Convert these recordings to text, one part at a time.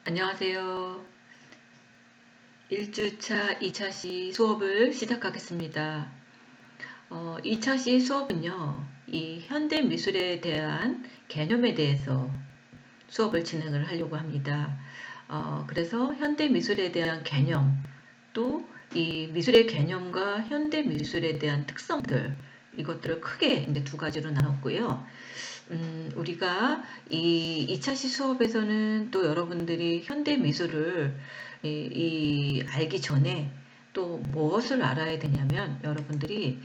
안녕하세요. 1주차 2차시 수업을 시작하겠습니다. 2차시 수업은요, 이 현대미술에 대한 개념에 대해서 수업을 진행을 하려고 합니다. 그래서 현대미술에 대한 개념, 또 이 미술의 개념과 현대미술에 대한 특성들, 이것들을 크게 이제 두 가지로 나눴고요. 우리가 이 2차시 수업에서는 또 여러분들이 현대미술을 알기 전에 또 무엇을 알아야 되냐면 여러분들이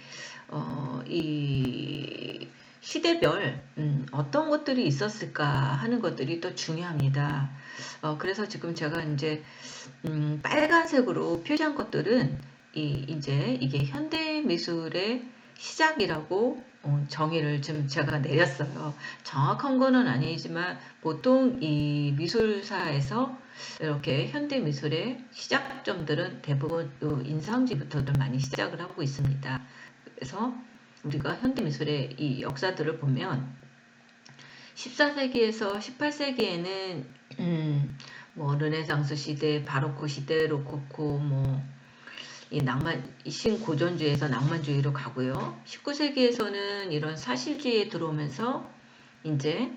이 시대별 어떤 것들이 있었을까 하는 것들이 또 중요합니다. 그래서 지금 제가 이제 빨간색으로 표시한 것들은 이제 이게 현대미술의 시작이라고 정의를 좀 제가 내렸어요. 정확한 거는 아니지만 보통 이 미술사에서 이렇게 현대미술의 시작점들은 대부분 인상주의부터들 많이 시작을 하고 있습니다. 그래서 우리가 현대미술의 이 역사들을 보면 14세기에서 18세기에는 뭐 르네상스 시대, 바로크 시대, 로코코, 이 신고전주의에서 낭만주의로 가고요. 19세기에서는 이런 사실주의에 들어오면서 이제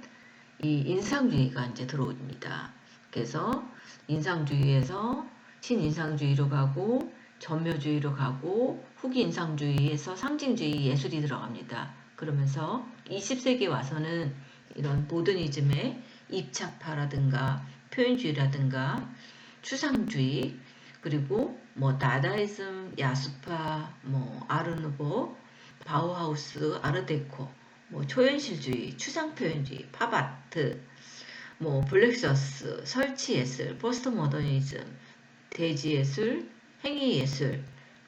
이 인상주의가 이제 들어옵니다. 그래서 인상주의에서 신인상주의로 가고 점묘주의로 가고 후기 인상주의에서 상징주의 예술이 들어갑니다. 그러면서 20세기 와서는 이런 모더니즘의 입차파라든가 표현주의라든가 추상주의 그리고 뭐 다다이즘, 야수파, 뭐 아르누보, 바우하우스, 아르데코, 뭐 초현실주의, 추상표현주의, 팝아트, 뭐 블랙셔스, 설치예술, 포스트모더니즘, 대지예술, 행위예술,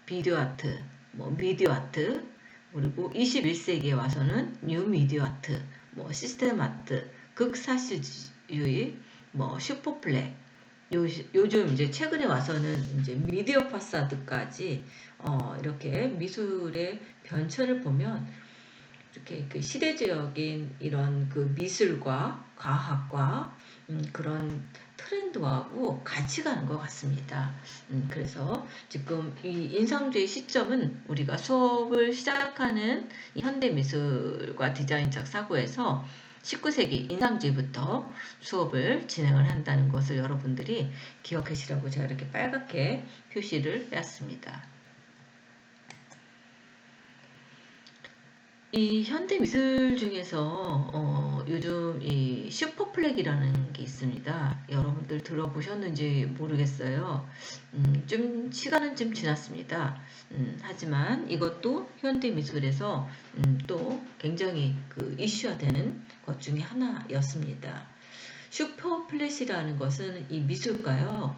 비디오아트, 뭐 미디어아트, 그리고 21세기에 와서는 뉴미디어아트, 뭐 시스템아트, 극사실주의, 뭐 슈퍼플렉, 요즘 이제 최근에 와서는 이제 미디어 파사드까지 이렇게 미술의 변천을 보면 이렇게 그 시대적인 이런 그 미술과 과학과 그런 트렌드하고 같이 가는 것 같습니다. 그래서 지금 이 인상주의 시점은 우리가 수업을 시작하는 이 현대미술과 디자인적 사고에서 19세기 인상주의부터 수업을 진행을 한다는 것을 여러분들이 기억하시라고 제가 이렇게 빨갛게 표시를 해왔습니다. 이 현대 미술 중에서 요즘 이 슈퍼플렉이라는 게 있습니다. 여러분들 들어보셨는지 모르겠어요. 좀 시간은 좀 지났습니다. 하지만 이것도 현대 미술에서 또 굉장히 그 이슈화되는 것 중에 하나였습니다. 슈퍼플랫이라는 것은 이 미술가요.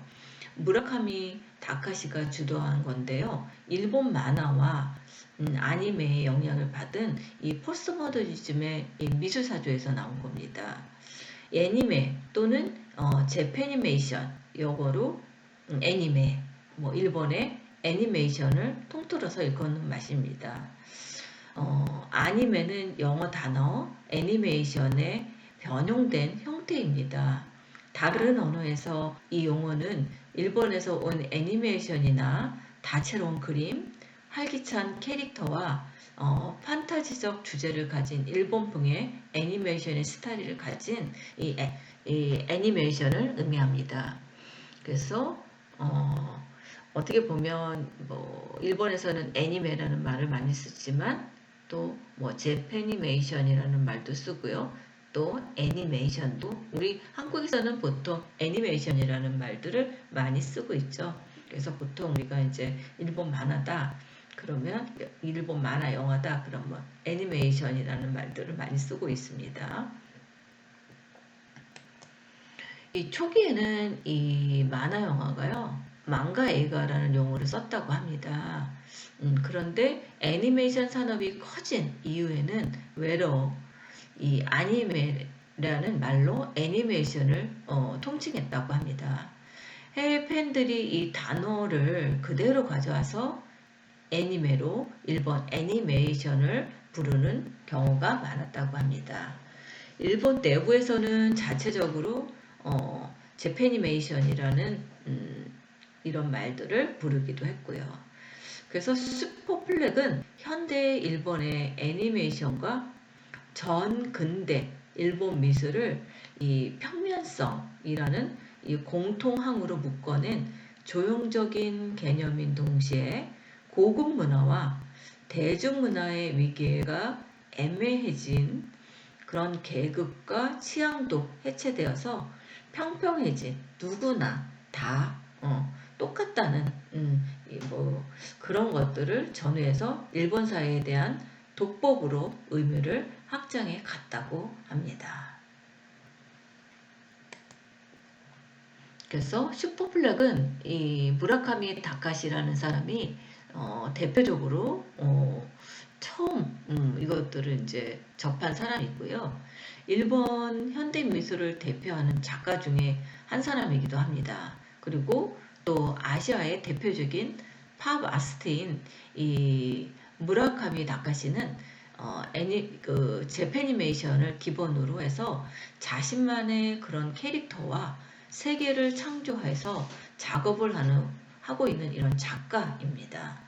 무라카미 다카시가 주도한 건데요. 일본 만화와 아니메의 영향을 받은 이 포스트모더니즘의 미술사조에서 나온 겁니다. 애니메 또는 재패니메이션 영어로 애니메 뭐 일본의 애니메이션을 통틀어서 일컫는 맛입니다. 아니메는 영어 단어 애니메이션의 변형된 형태입니다. 다른 언어에서 이 용어는 일본에서 온 애니메이션이나 다채로운 그림, 활기찬 캐릭터와 판타지적 주제를 가진 일본풍의 애니메이션의 스타일을 가진 이 애니메이션을 의미합니다. 그래서 어떻게 보면 뭐 일본에서는 애니메라는 말을 많이 쓰지만 또 뭐 재패니메이션이라는 말도 쓰고요. 또 애니메이션도 우리 한국에서는 보통 애니메이션이라는 말들을 많이 쓰고 있죠. 그래서 보통 우리가 이제 일본 만화다 그러면 일본 만화 영화다 그러면 애니메이션이라는 말들을 많이 쓰고 있습니다. 이 초기에는 이 만화 영화가요 망가映画라는 용어를 썼다고 합니다. 그런데 애니메이션 산업이 커진 이후에는 외로 이 아니메라는 말로 애니메이션을 통칭했다고 합니다. 해외 팬들이 이 단어를 그대로 가져와서 애니메로 일본 애니메이션을 부르는 경우가 많았다고 합니다. 일본 내부에서는 자체적으로 재패니메이션이라는 이런 말들을 부르기도 했고요. 그래서 슈퍼플렉은 현대 일본의 애니메이션과 전 근대 일본 미술을 이 평면성이라는 이 공통항으로 묶어낸 조형적인 개념인 동시에 고급 문화와 대중문화의 위계가 애매해진 그런 계급과 취향도 해체되어서 평평해진 누구나 다 똑같다는 뭐 그런 것들을 전후해서 일본 사회에 대한 독법으로 의미를 확장해 갔다고 합니다. 그래서 슈퍼플렉은 이 무라카미 다카시라는 사람이 대표적으로 처음 이것들을 이제 접한 사람이고요. 일본 현대 미술을 대표하는 작가 중에 한 사람이기도 합니다. 그리고 또 아시아의 대표적인 팝 아스트인 이 무라카미 다카시는 그 재패니메이션을 기본으로 해서 자신만의 그런 캐릭터와 세계를 창조해서 작업을 하고 있는 이런 작가입니다.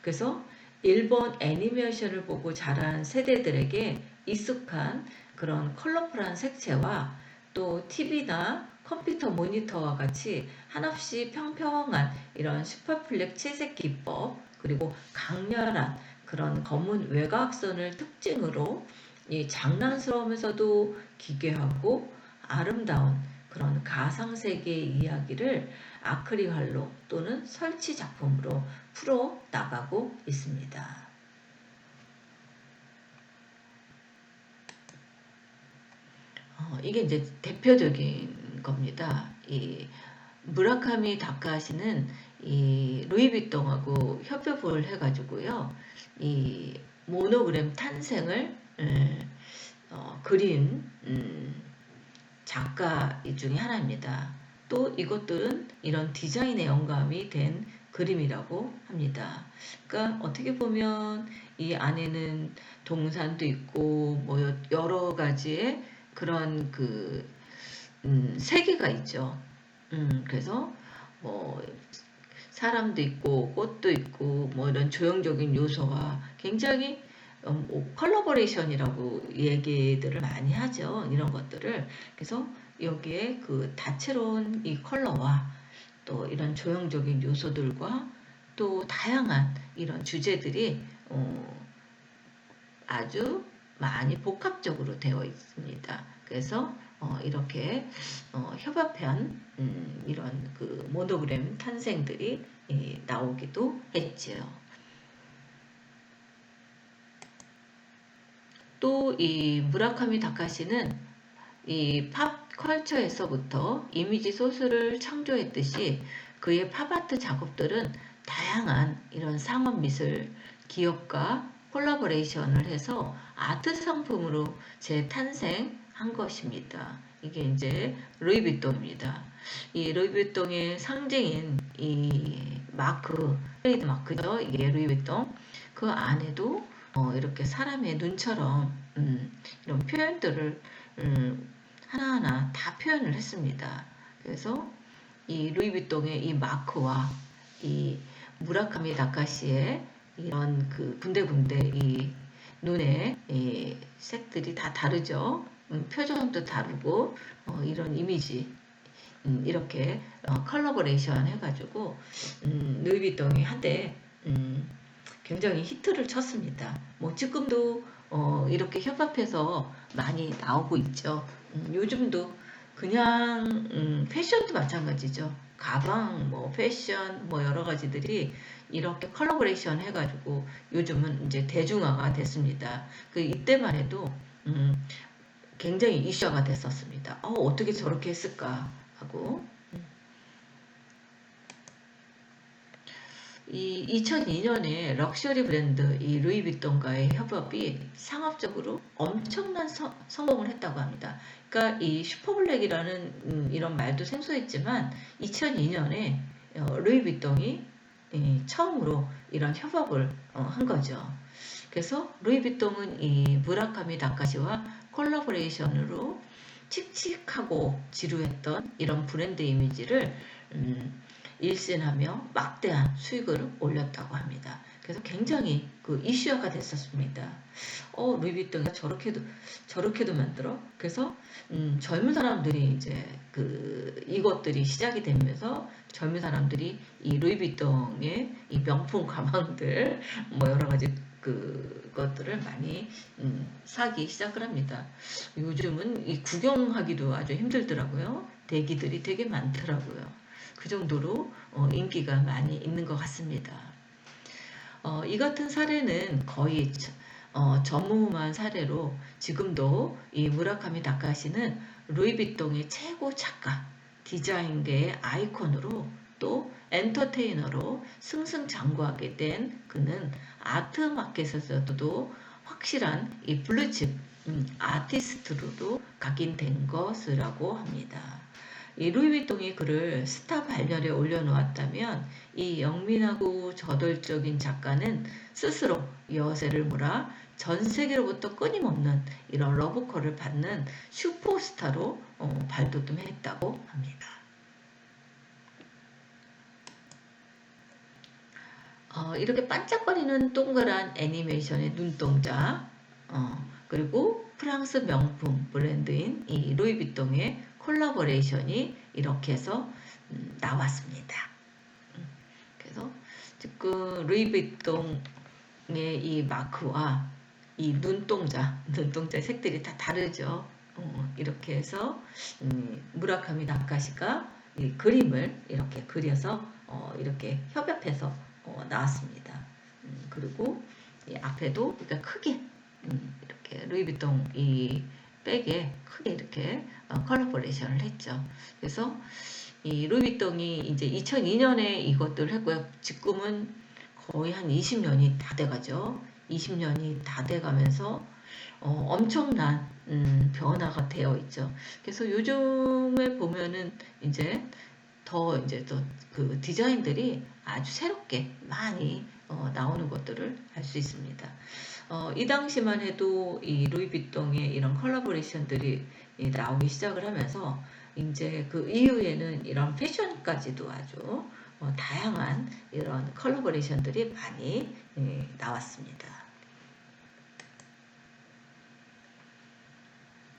그래서 일본 애니메이션을 보고 자란 세대들에게 익숙한 그런 컬러풀한 색채와 또 TV나 컴퓨터 모니터와 같이 한없이 평평한 이런 슈퍼플렉 채색 기법 그리고 강렬한 그런 검은 외곽선을 특징으로 이 장난스러우면서도 기괴하고 아름다운 그런 가상세계의 이야기를 아크릴활로 또는 설치 작품으로 풀어 나가고 있습니다. 이게 이제 대표적인 겁니다. 이 무라카미 다카시는 이 루이비통하고 협업을 해가지고요. 이 모노그램 탄생을 그린 작가 중에 하나입니다. 또 이것들은 이런 디자인의 영감이 된 그림이라고 합니다. 그러니까 어떻게 보면 이 안에는 동산도 있고 뭐 여러 가지의 그런 그 세계가 있죠. 그래서 뭐 사람도 있고 꽃도 있고 뭐 이런 조형적인 요소가 굉장히 뭐 컬러버레이션이라고 얘기들을 많이 하죠. 이런 것들을. 그래서 여기에 그 다채로운 이 컬러와 또 이런 조형적인 요소들과 또 다양한 이런 주제들이 아주 많이 복합적으로 되어 있습니다. 그래서 이렇게 협업한 이런 그 모노그램 탄생들이 나오기도 했지요. 또 이 무라카미 다카시는 이 팝 컬처에서부터 이미지 소스를 창조했듯이 그의 팝아트 작업들은 다양한 이런 상업 미술 기업과 콜라보레이션을 해서 아트 상품으로 재탄생한 것입니다. 이게 이제 루이비통입니다. 이 루이비통의 상징인 이 마크, 트레이드 마크죠. 이게 루이비통. 그 안에도 이렇게 사람의 눈처럼 이런 표현들을 하나하나 다 표현을 했습니다. 그래서 이 루이비통의 이 마크와 이 무라카미 다카시의 이런 그 군데군데 이 눈의 이 색들이 다 다르죠. 표정도 다르고 이런 이미지 이렇게 컬러버레이션 해가지고 루이비통이 한때 굉장히 히트를 쳤습니다. 뭐 지금도 이렇게 협업해서 많이 나오고 있죠. 요즘도 그냥 패션도 마찬가지죠. 가방, 뭐 패션, 뭐 여러 가지들이 이렇게 컬러버레이션 해가지고 요즘은 이제 대중화가 됐습니다. 그 이때만 해도 굉장히 이슈화가 됐었습니다. 어떻게 저렇게 했을까 하고. 이 2002년에 럭셔리 브랜드 이 루이비통과의 협업이 상업적으로 엄청난 성공을 했다고 합니다. 그러니까 이 슈퍼블랙이라는 이런 말도 생소했지만 2002년에 루이비통이 처음으로 이런 협업을 한 거죠. 그래서 루이비통은 이 무라카미 다카시와 콜라보레이션으로 칙칙하고 지루했던 이런 브랜드 이미지를 일신하며 막대한 수익을 올렸다고 합니다. 그래서 굉장히 그 이슈화가 됐었습니다. 루이비통이 저렇게도 만들어? 그래서 젊은 사람들이 이제 이것들이 시작이 되면서 젊은 사람들이 이 루이비통의 이 명품 가방들 뭐 여러 가지 그것들을 많이 사기 시작을 합니다. 요즘은 이 구경하기도 아주 힘들더라고요. 대기들이 되게 많더라고요. 그 정도로 인기가 많이 있는 것 같습니다. 이 같은 사례는 거의 전무후무한 사례로 지금도 이 무라카미 다카시는 루이비통의 최고 작가, 디자인계의 아이콘으로 또 엔터테이너로 승승장구하게 된 그는 아트마켓에서도 확실한 이 블루칩 아티스트로도 각인된 것이라고 합니다. 이 루이비통이 그를 스타 발열에 올려놓았다면 이 영민하고 저돌적인 작가는 스스로 여세를 몰아 전 세계로부터 끊임없는 이런 러브콜을 받는 슈퍼스타로 발돋움했다고 합니다. 이렇게 반짝거리는 동그란 애니메이션의 눈동자, 그리고 프랑스 명품 브랜드인 이 루이비통의 콜라보레이션이 이렇게 해서 나왔습니다. 그래서 지금 루이비통의 이 마크와 이 눈동자의 색들이 다 다르죠. 이렇게 해서 무라카미 다카시가 이 그림을 이렇게 그려서 이렇게 협업해서 나왔습니다. 그리고 이 앞에도 그러니까 크게 이렇게 루이비통 이 백에 크게 이렇게 컬러버레이션을 했죠. 그래서 이 루이비통이 이제 2002년에 이것들을 했고요. 지금은 거의 한 20년이 다 돼가죠. 20년이 다 돼가면서 엄청난 변화가 되어 있죠. 그래서 요즘에 보면은 이제 더 그 디자인들이 아주 새롭게 많이 나오는 것들을 알 수 있습니다. 이 당시만 해도 이 루이비통의 이런 컬러버레이션들이 나오기 시작을 하면서 이제 그 이후에는 이런 패션까지도 아주 다양한 이런 컬러버레이션들이 많이 나왔습니다.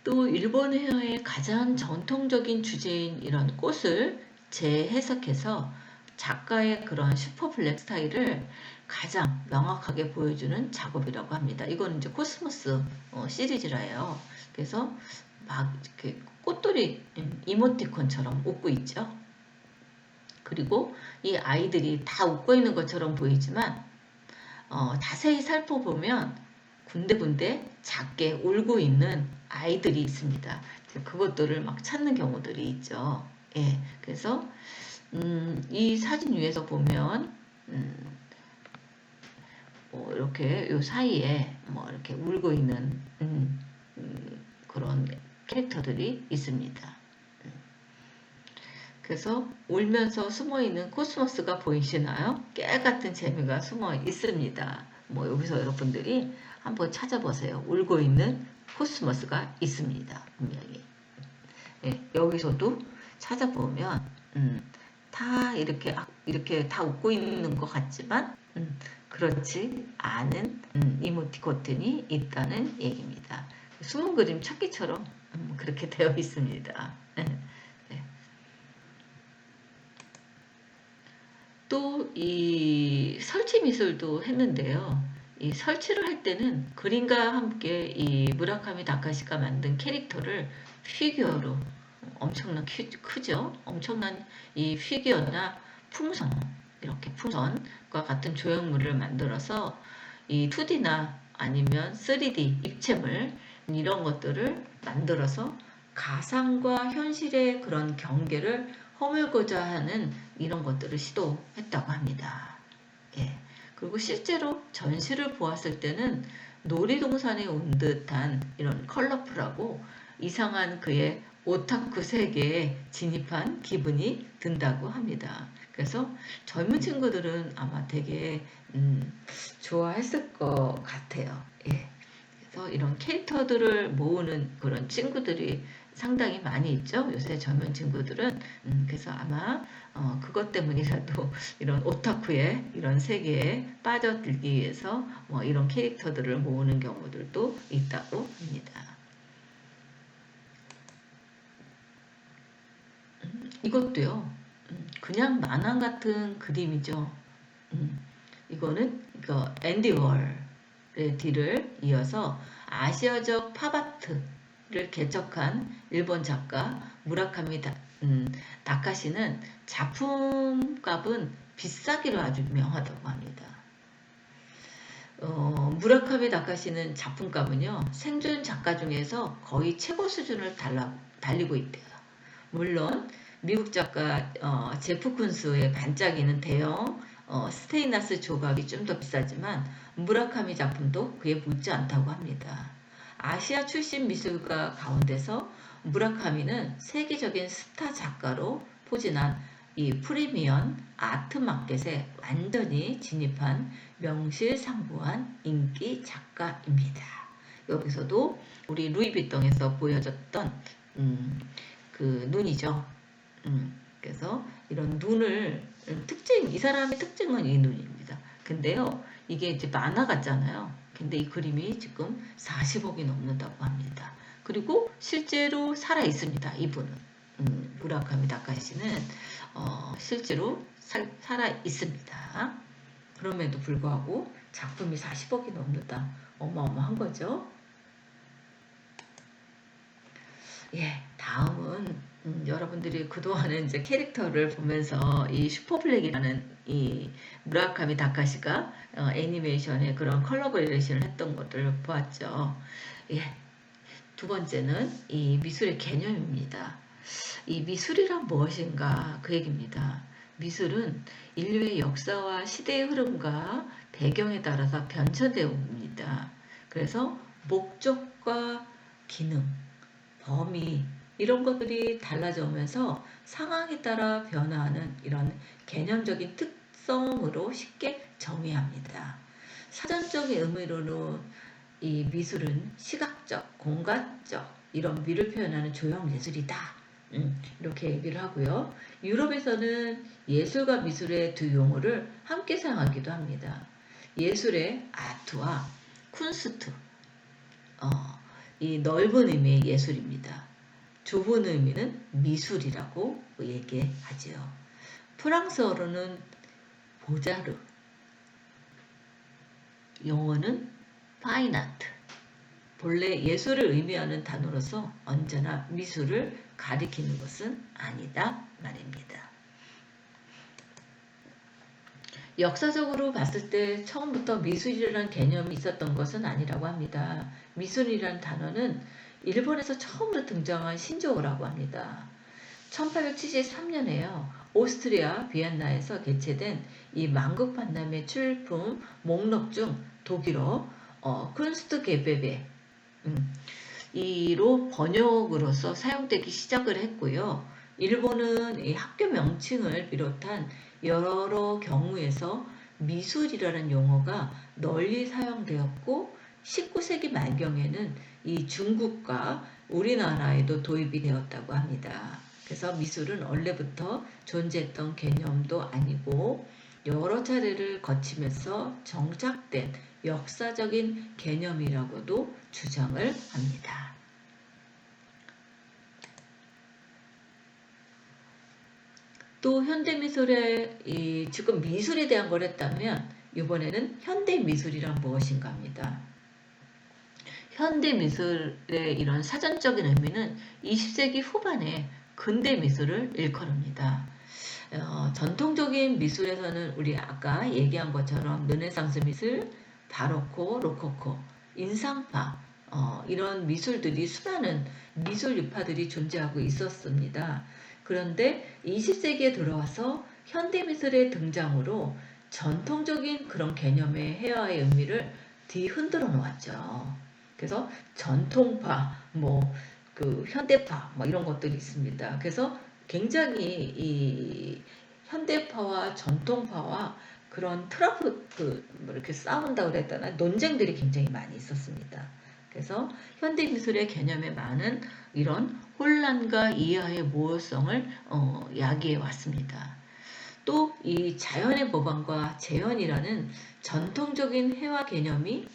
또 일본 헤어의 가장 전통적인 주제인 이런 꽃을 재해석해서 작가의 그런 슈퍼블랙 스타일을 가장 명확하게 보여주는 작업이라고 합니다. 이거는 이제 코스모스 시리즈라요. 그래서 막 이렇게 꽃돌이 이모티콘처럼 웃고 있죠. 그리고 이 아이들이 다 웃고 있는 것처럼 보이지만 자세히 살펴보면 군데군데 작게 울고 있는 아이들이 있습니다. 그것들을 막 찾는 경우들이 있죠. 예, 그래서 이 사진 위에서 보면 뭐 이렇게 요 사이에 뭐 이렇게 울고 있는 그런 캐릭터들이 있습니다. 그래서 울면서 숨어있는 코스모스가 보이시나요? 깨같은 재미가 숨어 있습니다. 뭐 여기서 여러분들이 한번 찾아보세요. 울고 있는 코스모스가 있습니다. 분명히. 예, 여기서도 찾아보면 다 이렇게 다 웃고 있는 것 같지만 그렇지 않은 이모티콘이 있다는 얘기입니다. 숨은 그림 찾기처럼 그렇게 되어 있습니다. 네. 또 이 설치 미술도 했는데요. 이 설치를 할 때는 그림과 함께 이 무라카미 다카시가 만든 캐릭터를 피규어로 엄청난 크죠. 엄청난 이 피규어나 풍선, 이렇게 풍선과 같은 조형물을 만들어서 이 2D나 아니면 3D 입체물 이런 것들을 만들어서 가상과 현실의 그런 경계를 허물고자 하는 이런 것들을 시도했다고 합니다. 예. 그리고 실제로 전시를 보았을 때는 놀이동산에 온 듯한 이런 컬러풀하고 이상한 그의 오타쿠 세계에 진입한 기분이 든다고 합니다. 그래서 젊은 친구들은 아마 되게 좋아했을 것 같아요. 예. 그래서 이런 캐릭터들을 모으는 그런 친구들이 상당히 많이 있죠. 요새 젊은 친구들은. 그래서 아마 그것 때문이라도 이런 오타쿠의 이런 세계에 빠져들기 위해서 뭐 이런 캐릭터들을 모으는 경우들도 있다고 합니다. 이것도요. 그냥 만화 같은 그림이죠. 이거는 앤디 월의 뒤를 이어서 아시아적 팝아트를 개척한 일본 작가 무라카미 다카시는 작품값은 비싸기로 아주 유명하다고 합니다. 무라카미 다카시는 작품값은요, 생존 작가 중에서 거의 최고 수준을 달리고 있대요. 물론 미국 작가 제프 쿤스의 반짝이는 대형 스테인리스 조각이 좀 더 비싸지만 무라카미 작품도 그에 묻지 않다고 합니다. 아시아 출신 미술가 가운데서 무라카미는 세계적인 스타 작가로 포진한 이 프리미엄 아트 마켓에 완전히 진입한 명실상부한 인기 작가입니다. 여기서도 우리 루이비통에서 보여줬던 그 눈이죠. 그래서 이런 눈을 이 사람의 특징은 이 눈입니다. 근데요, 이게 이제 만화 같잖아요. 근데 이 그림이 지금 40억이 넘는다고 합니다. 그리고 실제로 살아 있습니다. 이분은 무라카미 다카시는 실제로 살아 있습니다. 그럼에도 불구하고 작품이 40억이 넘는다. 어마어마한 거죠. 예, 다음은 여러분들이 그동안에 이제 캐릭터를 보면서 이 슈퍼블랙이라는 이 무라카미 다카시가 애니메이션의 그런 컬러버레이션을 했던 것들을 보았죠. 예, 두 번째는 이 미술의 개념입니다. 이 미술이란 무엇인가 그 얘기입니다. 미술은 인류의 역사와 시대의 흐름과 배경에 따라서 변천되어 옵니다. 그래서 목적과 기능, 범위 이런 것들이 달라져 오면서 상황에 따라 변화하는 이런 개념적인 특성으로 쉽게 정의합니다. 사전적인 의미로는 이 미술은 시각적, 공간적 이런 미를 표현하는 조형 예술이다. 이렇게 얘기를 하고요. 유럽에서는 예술과 미술의 두 용어를 함께 사용하기도 합니다. 예술의 아트와 쿤스트, 이 넓은 의미의 예술입니다. 좁은 의미는 미술이라고 얘기하지요. 프랑스어로는 보자르, 영어는 파인아트. 본래 예술을 의미하는 단어로서 언제나 미술을 가리키는 것은 아니다 말입니다. 역사적으로 봤을 때 처음부터 미술이라는 개념이 있었던 것은 아니라고 합니다. 미술이라는 단어는 일본에서 처음으로 등장한 신조어라고 합니다. 1873년에요. 오스트리아 비엔나에서 개최된 이 만국 박람회 출품 목록 중 독일어 쿤스트 게베베 이로 번역으로서 사용되기 시작을 했고요. 일본은 이 학교 명칭을 비롯한 여러 경우에서 미술이라는 용어가 널리 사용되었고 19세기 말경에는 이 중국과 우리나라에도 도입이 되었다고 합니다. 그래서 미술은 원래부터 존재했던 개념도 아니고 여러 차례를 거치면서 정착된 역사적인 개념이라고도 주장을 합니다. 또 현대미술의 지금 미술에 대한 걸 했다면 이번에는 현대미술이란 무엇인가 합니다. 현대미술의 이런 사전적인 의미는 20세기 후반에 근대미술을 일컬습니다. 전통적인 미술에서는 우리 아까 얘기한 것처럼 르네상스 미술, 바로코, 로코코, 인상파 이런 미술들이 수많은 미술 유파들이 존재하고 있었습니다. 그런데 20세기에 들어와서 현대미술의 등장으로 전통적인 그런 개념의 해와의 의미를 뒤흔들어 놓았죠. 그래서 전통파, 현대파 이런 것들이 있습니다. 그래서 굉장히 이 현대파와 전통파와 그런 이렇게 싸운다고 그랬다나 논쟁들이 굉장히 많이 있었습니다. 그래서 현대미술의 개념에 많은 이런 혼란과 이하의 모호성을 야기해 왔습니다. 또 이 자연의 모방과 재현이라는 전통적인 회화 개념이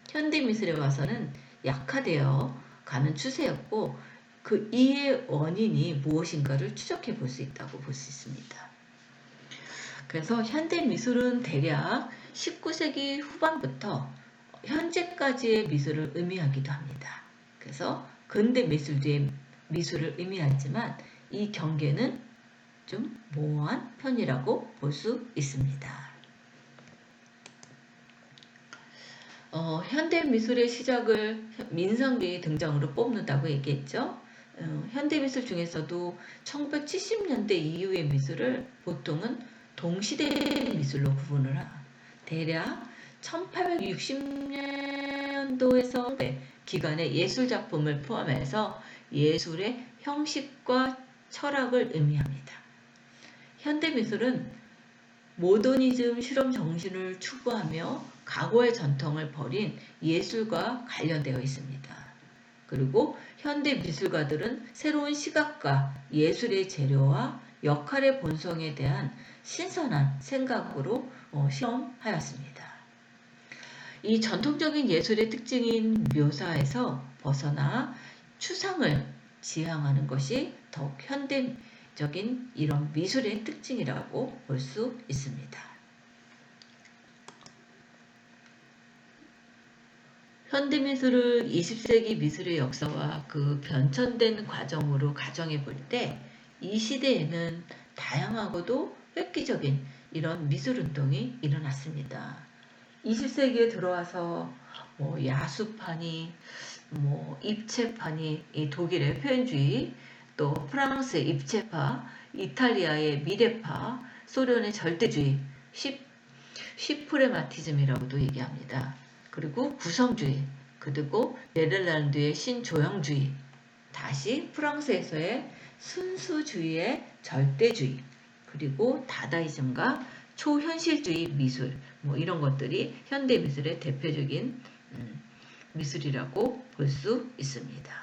현대미술에 와서는 약화되어 가는 추세였고, 그 이의 원인이 무엇인가를 추적해 볼 수 있다고 볼 수 있습니다. 그래서 현대미술은 대략 19세기 후반부터 현재까지의 미술을 의미하기도 합니다. 그래서 근대 미술 뒤에 미술을 의미하지만 이 경계는 좀 모호한 편이라고 볼 수 있습니다. 현대 미술의 시작을 민상비의 등장으로 뽑는다고 얘기했죠. 현대 미술 중에서도 1970년대 이후의 미술을 보통은 동시대 미술로 구분을 합니다. 대략 1860년도에서 기간의 예술작품을 포함해서 예술의 형식과 철학을 의미합니다. 현대미술은 모더니즘 실험 정신을 추구하며 과거의 전통을 버린 예술과 관련되어 있습니다. 그리고 현대 미술가들은 새로운 시각과 예술의 재료와 역할의 본성에 대한 신선한 생각으로 실험하였습니다. 이 전통적인 예술의 특징인 묘사에서 벗어나 추상을 지향하는 것이 더욱 현대적인 이런 미술의 특징이라고 볼 수 있습니다. 현대미술을 20세기 미술의 역사와 그 변천된 과정으로 가정해 볼 때 이 시대에는 다양하고도 획기적인 이런 미술운동이 일어났습니다. 20세기에 들어와서 야수파니, 입체파니, 이 독일의 표현주의, 또 프랑스의 입체파, 이탈리아의 미래파, 소련의 절대주의, 시프레마티즘이라고도 얘기합니다. 그리고 구성주의, 그리고 네덜란드의 신조형주의, 다시 프랑스에서의 순수주의의 절대주의, 그리고 다다이즘과 초현실주의 미술, 이런 것들이 현대미술의 대표적인 미술이라고 볼 수 있습니다.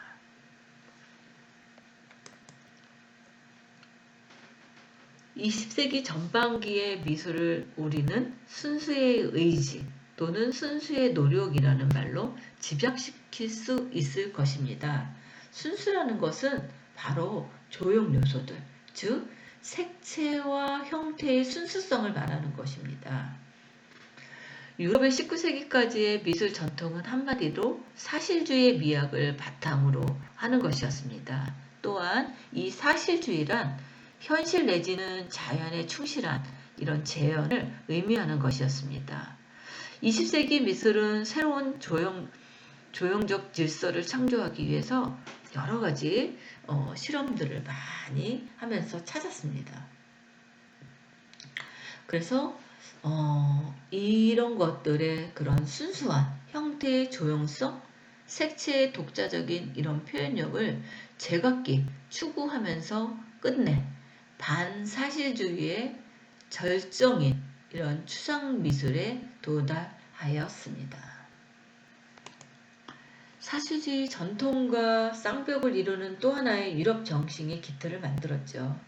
(20세기) 전반기의 미술을 우리는 순수의 의지 또는 순수의 노력이라는 말로 집약시킬 수 있을 것입니다. 순수라는 것은 바로 조형 요소들, 즉 색채와 형태의 순수성을 말하는 것입니다. 유럽의 19세기까지의 미술 전통은 한마디로 사실주의의 미학을 바탕으로 하는 것이었습니다. 또한 이 사실주의란 현실 내지는 자연에 충실한 이런 재현을 의미하는 것이었습니다. 20세기 미술은 새로운 조형적 질서를 창조하기 위해서 여러 가지 실험들을 많이 하면서 찾았습니다. 그래서 이런 것들의 그런 순수한 형태의 조형성, 색채의 독자적인 이런 표현력을 제각기 추구하면서 끝내 반사실주의의 절정인 이런 추상미술에 도달하였습니다. 사실주의 전통과 쌍벽을 이루는 또 하나의 유럽 정신이 기틀을 만들었죠.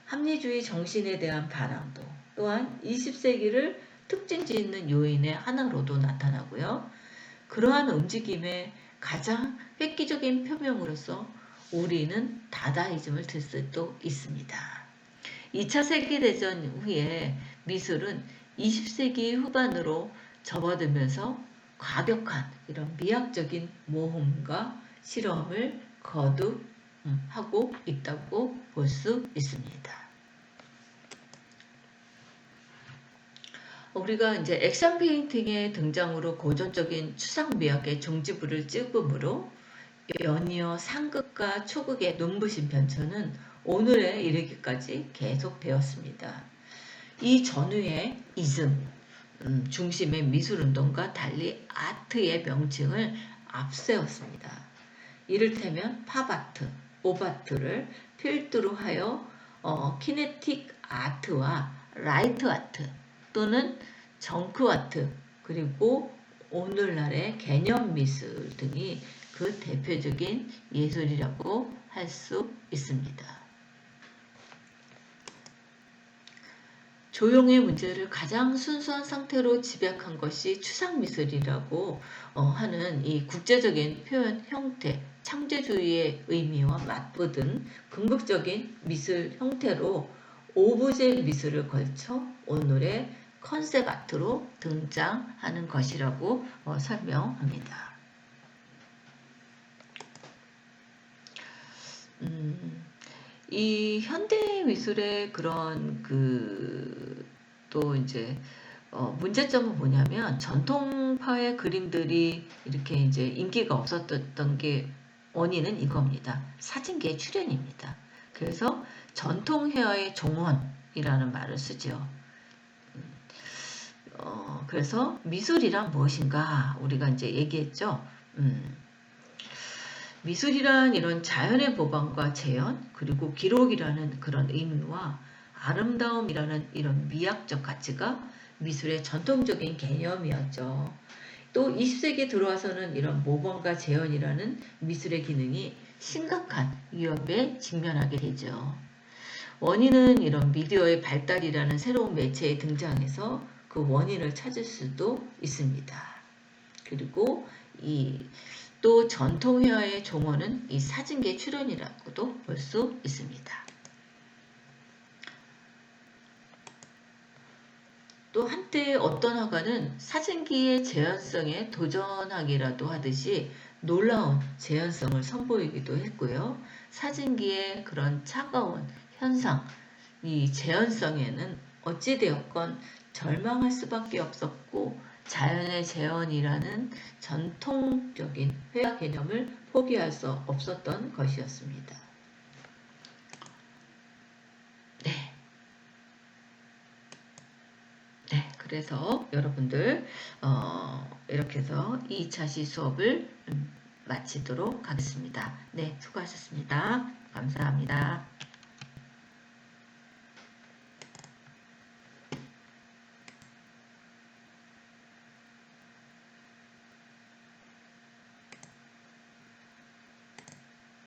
합리주의 정신에 대한 반항도 또한 20세기를 특징 짓는 요인의 하나로도 나타나고요. 그러한 움직임의 가장 획기적인 표명으로서 우리는 다다이즘을 들 수도 있습니다. 2차 세계대전 후에 미술은 20세기 후반으로 접어들면서 과격한 이런 미학적인 모험과 실험을 거듭하고 있다고 볼 수 있습니다. 우리가 이제 액션 페인팅의 등장으로 고전적인 추상미학의 종지부를 찍음으로 연이어 상극과 초극의 눈부신 변천은 오늘에 이르기까지 계속되었습니다. 이 전후의 이즘, 중심의 미술운동과 달리 아트의 명칭을 앞세웠습니다. 이를테면 팝아트, 옵아트를 필두로 하여 키네틱 아트와 라이트 아트 또는 정크 아트, 그리고 오늘날의 개념 미술 등이 그 대표적인 예술이라고 할 수 있습니다. 조용의 문제를 가장 순수한 상태로 집약한 것이 추상미술이라고 하는 이 국제적인 표현 형태, 창조주의의 의미와 맞붙은 궁극적인 미술 형태로 오브제 미술을 걸쳐 오늘의 컨셉 아트로 등장하는 것이라고 설명합니다. 이 현대 미술의 그런 또 이제 문제점은 뭐냐면 전통파의 그림들이 이렇게 이제 인기가 없었던 게 원인은 이겁니다. 사진계의 출현입니다. 그래서 전통 회화의 종언이라는 말을 쓰죠. 그래서 미술이란 무엇인가 우리가 이제 얘기했죠. 미술이란 이런 자연의 보방과 재현 그리고 기록이라는 그런 의미와 아름다움이라는 이런 미학적 가치가 미술의 전통적인 개념이었죠. 또 20세기에 들어와서는 이런 모방과 재현이라는 미술의 기능이 심각한 위협에 직면하게 되죠. 원인은 이런 미디어의 발달이라는 새로운 매체에 등장해서 그 원인을 찾을 수도 있습니다. 그리고 또 전통회화의 종언은 이 사진계의 출현이라고도 볼 수 있습니다. 또 한때 어떤 화가는 사진기의 재현성에 도전하기라도 하듯이 놀라운 재현성을 선보이기도 했고요. 사진기의 그런 차가운 현상, 이 재현성에는 어찌되었건 절망할 수밖에 없었고 자연의 재현이라는 전통적인 회화 개념을 포기할 수 없었던 것이었습니다. 네, 그래서 여러분들 이렇게 해서 2차 시 수업을 마치도록 하겠습니다. 네, 수고하셨습니다. 감사합니다.